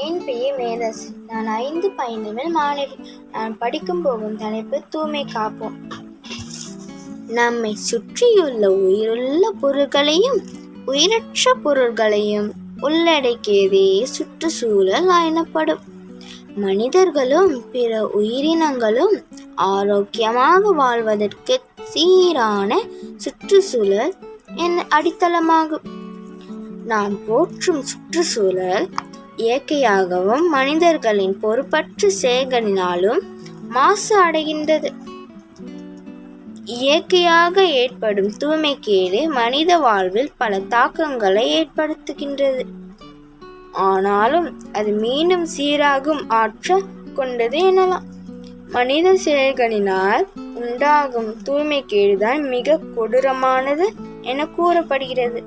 என் பெயர் மேதசி. நான் 5 பயணவில் மாணவி. நான் படிக்கும் போகும் தலைப்பு தூய்மை காப்போம். நம்மை சுற்றியுள்ள உயிருள்ள பொருட்களையும் உயிரற்ற பொருட்களையும் உள்ளடக்கியதே சுற்றுச்சூழல் எனப்படும். மனிதர்களும் பிற உயிரினங்களும் ஆரோக்கியமாக வாழ்வதற்கு சீரான சுற்றுச்சூழல் அடித்தளமாகும். நாம் போற்றும் சுற்றுச்சூழல் இயற்கையாகவும் மனிதர்களின் பொறுப்பற்ற செயல்களினாலும் மாசு அடைகின்றது. இயற்கையாக ஏற்படும் தூய்மைக்கேடு மனித வாழ்வில் பல தாக்கங்களை ஏற்படுத்துகின்றது. ஆனாலும் அது மீண்டும் சீராகும் ஆற்றல் கொண்டது எனலாம். மனித செயல்களினால் உண்டாகும் தூய்மைக்கேடுதான் மிக கொடூரமானது என கூறப்படுகிறது.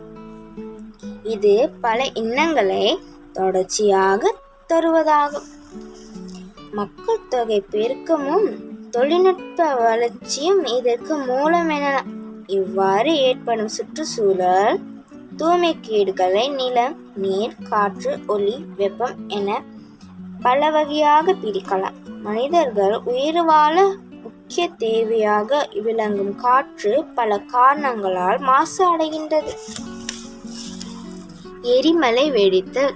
இது பல இன்னங்களை தொடர்ச்சியாக தருவதாகும். மக்கள் தொகை பெருக்கமும் தொழில்நுட்ப வளர்ச்சியும் இதற்கு மூலம் எனலாம். இவ்வாறு ஏற்படும் சுற்றுச்சூழல் தூய்மைக்கேடுகளை நிலம், நீர், காற்று, ஒளி, வெப்பம் என பல வகையாக பிரிக்கலாம். மனிதர்கள் உயிர் வாழ முக்கிய தேவையாக விளங்கும் காற்று பல காரணங்களால் மாசு அடைகின்றது. எரிமலை வெடித்தல்,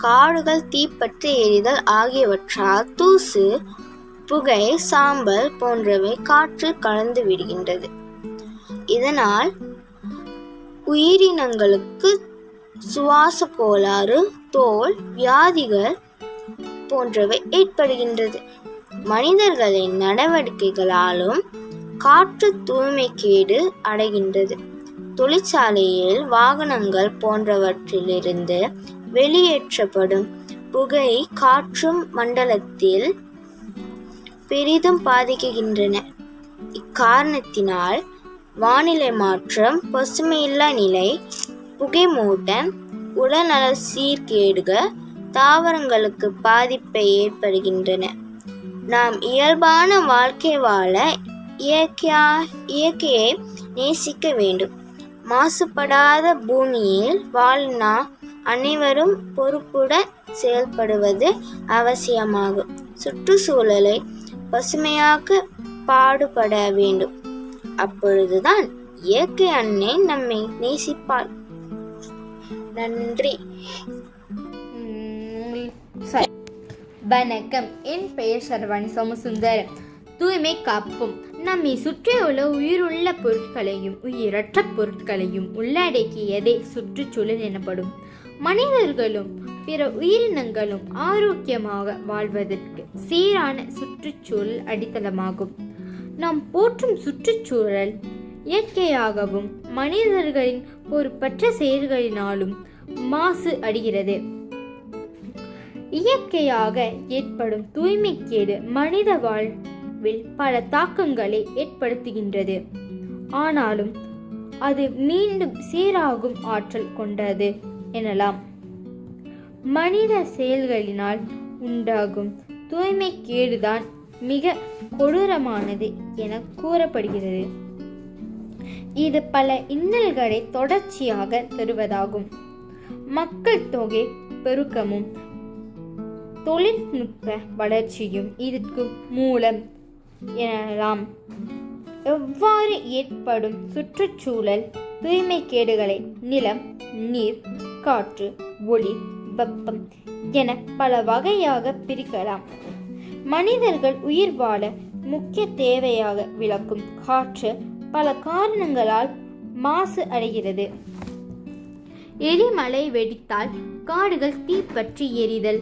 காடுகள் தீப்பற்றி எரிதல் ஆகியவற்றால் தூசு, புகை, சாம்பல் போன்றவை காற்றில் கலந்து விடுகின்றது. இதனால் உயிரினங்களுக்கு சுவாச கோளாறு, தோல் வியாதிகள் போன்றவை ஏற்படுகின்றது. மனிதர்களின் நடவடிக்கைகளாலும் காற்று தூய்மைக்கேடு அடைகின்றது. தொழிற்சாலையில் வாகனங்கள் போன்றவற்றிலிருந்து வெளியேற்றப்படும் புகை காற்று மண்டலத்தில் பெரிதும் பாதிக்கின்றன. இக்காரணத்தினால் வானிலை மாற்றம், பசுமையில்லா நிலை, புகைமூட்டம், உடல்நல சீர்கேடுகள், தாவரங்களுக்கு பாதிப்பை ஏற்படுகின்றன. நாம் இயல்பான வாழ்க்கை வாழ இயற்கையை நேசிக்க வேண்டும். மாசுபடாத பூமியில் வாழ அனைவரும் பொறுப்புடன் செயல்படுவது அவசியமாகும். சுற்றுச்சூழலை பசுமையாக்க பாடுபட வேண்டும். அப்பொழுதுதான் இயற்கை அன்னை நம்மை நேசிப்பாள். நன்றி. வணக்கம். என் பெயர் சரவாணி சோமசுந்தரம். தூய்மை காப்போம். நம்மை சுற்றியுள்ள உயிருள்ள பொருட்களையும் உயிரற்ற பொருட்களையும் உள்ளடக்கியதே சுற்றுச்சூழல் எனப்படும். மனிதர்களும் பிற உயிரினங்களும் ஆரோக்கியமாக வாழ்வதற்கு சீரான சுற்றுச்சூழல் அடித்தளமாகும். நாம் போற்றும் சுற்றுச்சூழல் இயற்கையாகவும் மனிதர்களின் பொறுப்பற்ற செயல்களினாலும் மாசு அடைகிறது. இயற்கையாக ஏற்படும் தூய்மைக்கேடு மனித வாழ்வில் பல தாக்கங்களை ஏற்படுத்துகின்றது. ஆனாலும் அது மீண்டும் சீராகும் ஆற்றல் கொண்டது எனலாம். மனித செயல்களினால் உண்டாகும் தூய்மைக்கேடுதான் மிக கொடூரமானது என கூறப்படுகிறது. இது பல இன்னல்களை தொடர்ச்சியாக தருவதாகும். மக்கள் தொகை பெருக்கமும் தொழில்நுட்ப வளர்ச்சியும் இதற்கு மூலம் எனலாம். எவ்வாறு ஏற்படும் சுற்றுச்சூழல் தூய்மைக்கேடுகளை நிலம், நீர், காற்று, ஒளி, வெப்பம் என பல வகையாக பிரிக்கலாம். மனிதர்கள் உயிர் வாழ முக்கிய தேவையாக விளக்கும் காற்று பல காரணங்களால் மாசு அடைகிறது. எரிமலை வெடித்தால், காடுகள் தீப்பற்றி எரிதல்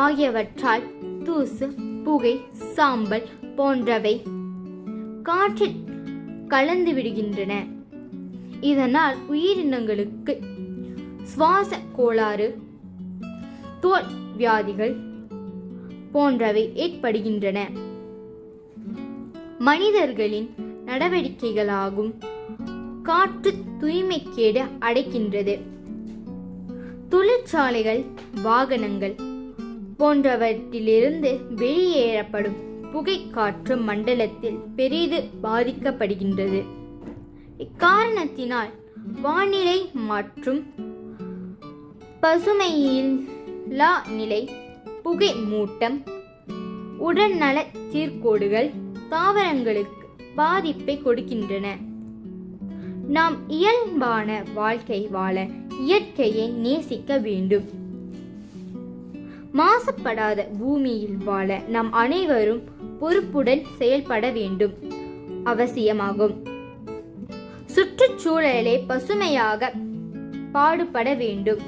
ஆகியவற்றால் தூசு, புகை, சாம்பல் போன்றவை காற்றில் கலந்து விடுகின்றன. இதனால் உயிரினங்களுக்கு சுவாச கோளாறு, தோல் வியாதிகள் போன்றவை ஏற்படுகின்றன. மனிதர்களின் நடவடிக்கைகளாகும் காற்று தூய்மைக்கேடு அடைகின்றது. தொழிற்சாலைகள், வாகனங்கள் போன்றவற்றிலிருந்து வெளியேறப்படும் புகை காற்று மண்டலத்தில் பெரிதும் பாதிக்கப்படுகின்றது. இக்காரணத்தினால் வானிலை மற்றும் பசுமையில் நிலை, புகை மூட்டம், உடல்நல சீர்கேடுகள் தாவரங்களுக்கு பாதிப்பை கொடுக்கின்றன. நாம் இயல்பான வாழ்க்கை வாழ இயற்கையை நேசிக்க வேண்டும். மாசுபடாத பூமியில் வாழ நாம் அனைவரும் பொறுப்புடன் செயல்பட வேண்டும் அவசியமாகும். சுற்றுச்சூழலை பசுமையாக பாடுபட வேண்டும்.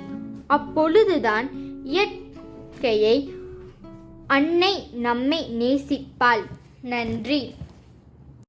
அப்பொழுதுதான் இயற்கையை அன்னை நம்மை நேசிப்பாள். நன்றி.